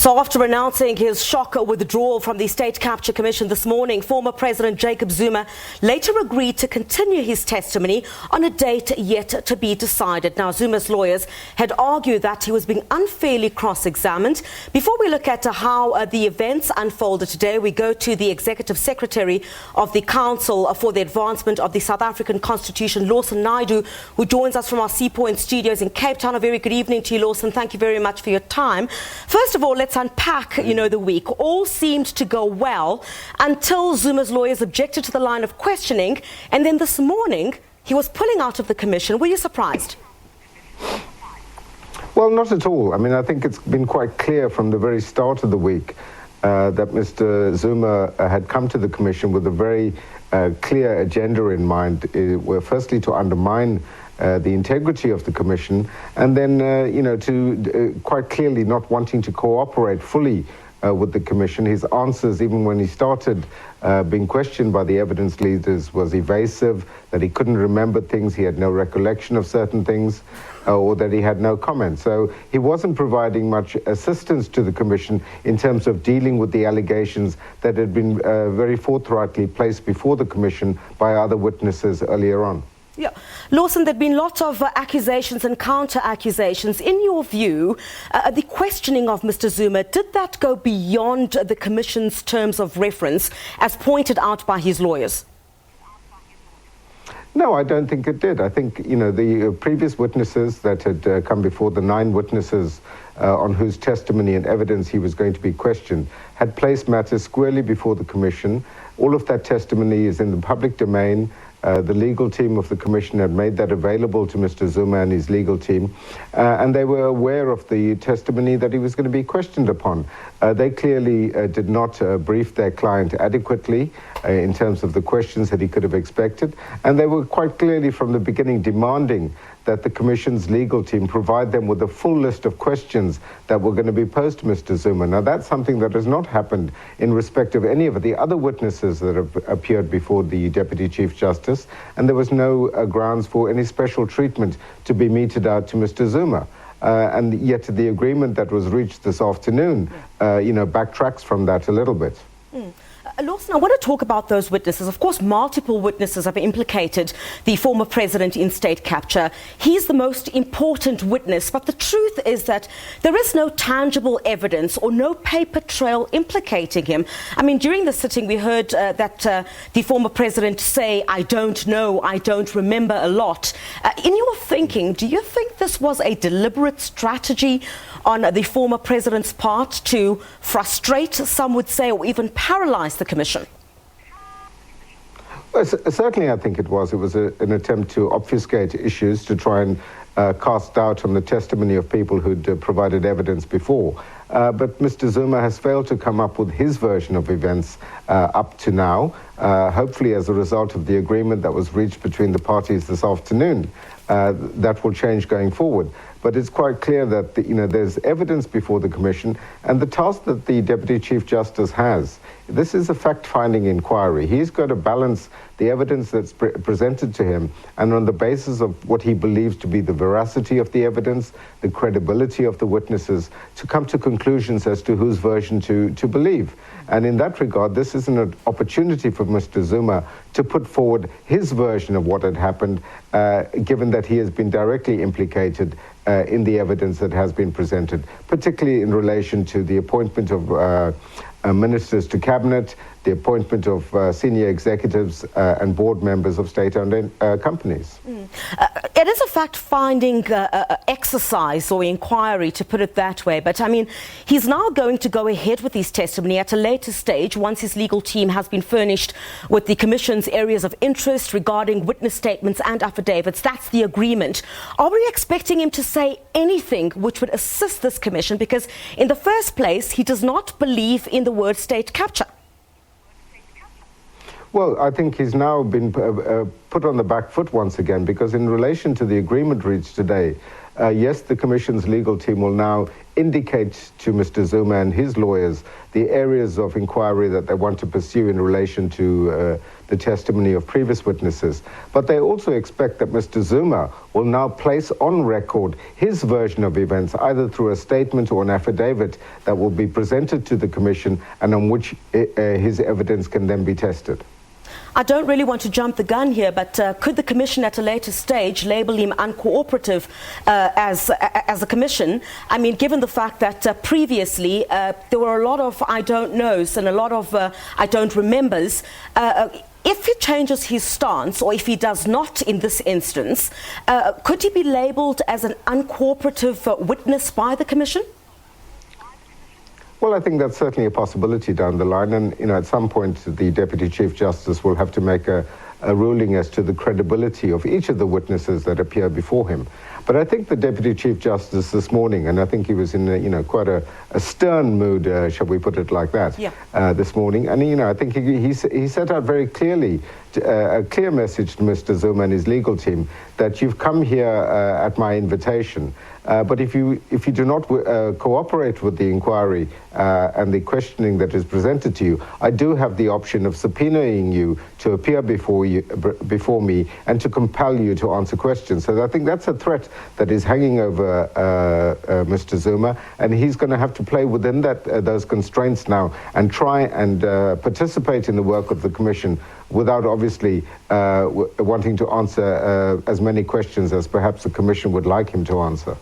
So after announcing his shock withdrawal from the State Capture Commission this morning, former President Jacob Zuma later agreed to continue his testimony on a date yet to be decided. Now, Zuma's lawyers had argued that he was being unfairly cross-examined. Before we look at how the events unfolded today, we go to the Executive Secretary of the Council for the Advancement of the South African Constitution, Lawson Naidoo, who joins us from our Seapoint studios in Cape Town. A very good evening to you, Lawson. Thank you very much for your time. First of all, let's unpack, the week. All seemed to go well until Zuma's lawyers objected to the line of questioning, and then this morning he was pulling out of the commission. Were you surprised? Well, not at all. I mean, I think it's been quite clear from the very start of the week that Mr. Zuma had come to the commission with a very clear agenda in mind, firstly to undermine the integrity of the commission, and then, to quite clearly not wanting to cooperate fully with the commission. His answers, even when he started being questioned by the evidence leaders, was evasive, that he couldn't remember things, he had no recollection of certain things, or that he had no comment. So he wasn't providing much assistance to the commission in terms of dealing with the allegations that had been very forthrightly placed before the commission by other witnesses earlier on. Yeah. Lawson, there have been lots of accusations and counter-accusations. In your view, the questioning of Mr. Zuma, did that go beyond the Commission's terms of reference, as pointed out by his lawyers? No, I don't think it did. I think, the previous witnesses that had come before, the 9 witnesses on whose testimony and evidence he was going to be questioned, had placed matters squarely before the Commission. All of that testimony is in the public domain. The legal team of the commission had made that available to Mr. Zuma and his legal team, and they were aware of the testimony that he was going to be questioned upon. They clearly did not brief their client adequately in terms of the questions that he could have expected, and they were quite clearly from the beginning demanding that the Commission's legal team provide them with a full list of questions that were going to be posed to Mr. Zuma. Now, that's something that has not happened in respect of any of the other witnesses that have appeared before the Deputy Chief Justice, and there was no grounds for any special treatment to be meted out to Mr. Zuma. And yet the agreement that was reached this afternoon, backtracks from that a little bit. Lawson, I want to talk about those witnesses. Of course, multiple witnesses have implicated the former president in state capture. He's the most important witness, but the truth is that there is no tangible evidence or no paper trail implicating him. I mean, during the sitting, we heard that the former president say, "I don't know, I don't remember a lot." In your thinking, do you think this was a deliberate strategy on the former president's part to frustrate, some would say, or even paralyze the commission? Well, certainly I think it was. It was an attempt to obfuscate issues, to try and cast doubt on the testimony of people who'd provided evidence before. But Mr. Zuma has failed to come up with his version of events up to now, hopefully as a result of the agreement that was reached between the parties this afternoon. That will change going forward. But it's quite clear that there's evidence before the commission, and the task that the Deputy Chief Justice has, this is a fact-finding inquiry. He's got to balance the evidence that's presented to him, and on the basis of what he believes to be the veracity of the evidence, the credibility of the witnesses, to come to conclusions as to whose version to believe. And in that regard, this is an opportunity for Mr. Zuma to put forward his version of what had happened, given that he has been directly implicated in the evidence that has been presented, particularly in relation to the appointment of ministers to cabinet, the appointment of senior executives and board members of state-owned companies. It is a fact-finding exercise or inquiry, to put it that way, but I mean, he's now going to go ahead with his testimony at a later stage once his legal team has been furnished with the Commission's areas of interest regarding witness statements and affidavits. That's the agreement. Are we expecting him to say anything which would assist this Commission? Because in the first place, he does not believe in the word state capture. Well, I think he's now been put on the back foot once again, because in relation to the agreement reached today, yes, the Commission's legal team will now indicate to Mr. Zuma and his lawyers the areas of inquiry that they want to pursue in relation to the testimony of previous witnesses. But they also expect that Mr. Zuma will now place on record his version of events, either through a statement or an affidavit that will be presented to the Commission and on which his evidence can then be tested. I don't really want to jump the gun here, but could the Commission at a later stage label him uncooperative as a Commission? I mean, given the fact that previously there were a lot of I don't knows and a lot of I don't remembers. If he changes his stance, or if he does not in this instance, could he be labelled as an uncooperative witness by the Commission? Well, I think that's certainly a possibility down the line, and at some point the Deputy Chief Justice will have to make a ruling as to the credibility of each of the witnesses that appear before him. But I think the Deputy Chief Justice this morning, and I think he was in quite a stern mood, shall we put it like that, this morning, and I think he set out very clearly a clear message to Mr. Zuma and his legal team that you've come here at my invitation. But if you do not cooperate with the inquiry and the questioning that is presented to you, I do have the option of subpoenaing you to appear before me and to compel you to answer questions. So I think that's a threat that is hanging over Mr. Zuma, and he's going to have to play within those constraints now and try and participate in the work of the Commission without obviously wanting to answer as many questions as perhaps the Commission would like him to answer.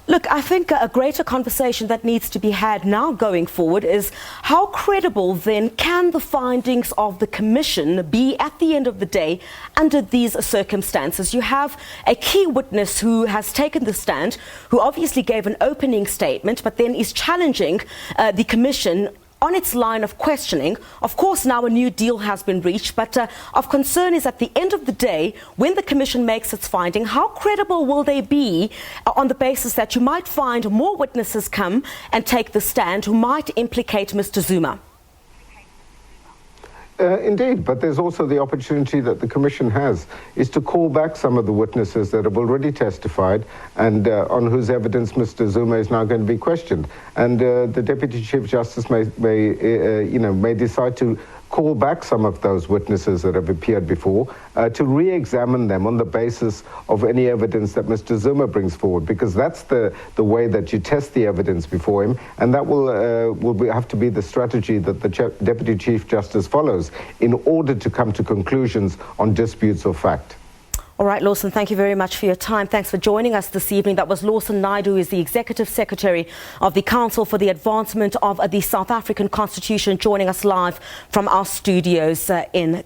Look, I think a greater conversation that needs to be had now going forward is how credible then can the findings of the Commission be at the end of the day under these circumstances? You have a key witness who has taken the stand, who obviously gave an opening statement, but then is challenging the Commission on its line of questioning. Of course, now a new deal has been reached, but of concern is at the end of the day, when the Commission makes its finding, how credible will they be on the basis that you might find more witnesses come and take the stand who might implicate Mr. Zuma? Indeed, but there's also the opportunity that the Commission has is to call back some of the witnesses that have already testified and on whose evidence Mr. Zuma is now going to be questioned. And the Deputy Chief Justice may decide to call back some of those witnesses that have appeared before to re-examine them on the basis of any evidence that Mr. Zuma brings forward, because that's the way that you test the evidence before him, and that will have to be the strategy that the Deputy Chief Justice follows in order to come to conclusions on disputes of fact. All right, Lawson, thank you very much for your time. Thanks for joining us this evening. That was Lawson Naidoo, who is the Executive Secretary of the Council for the Advancement of the South African Constitution, joining us live from our studios in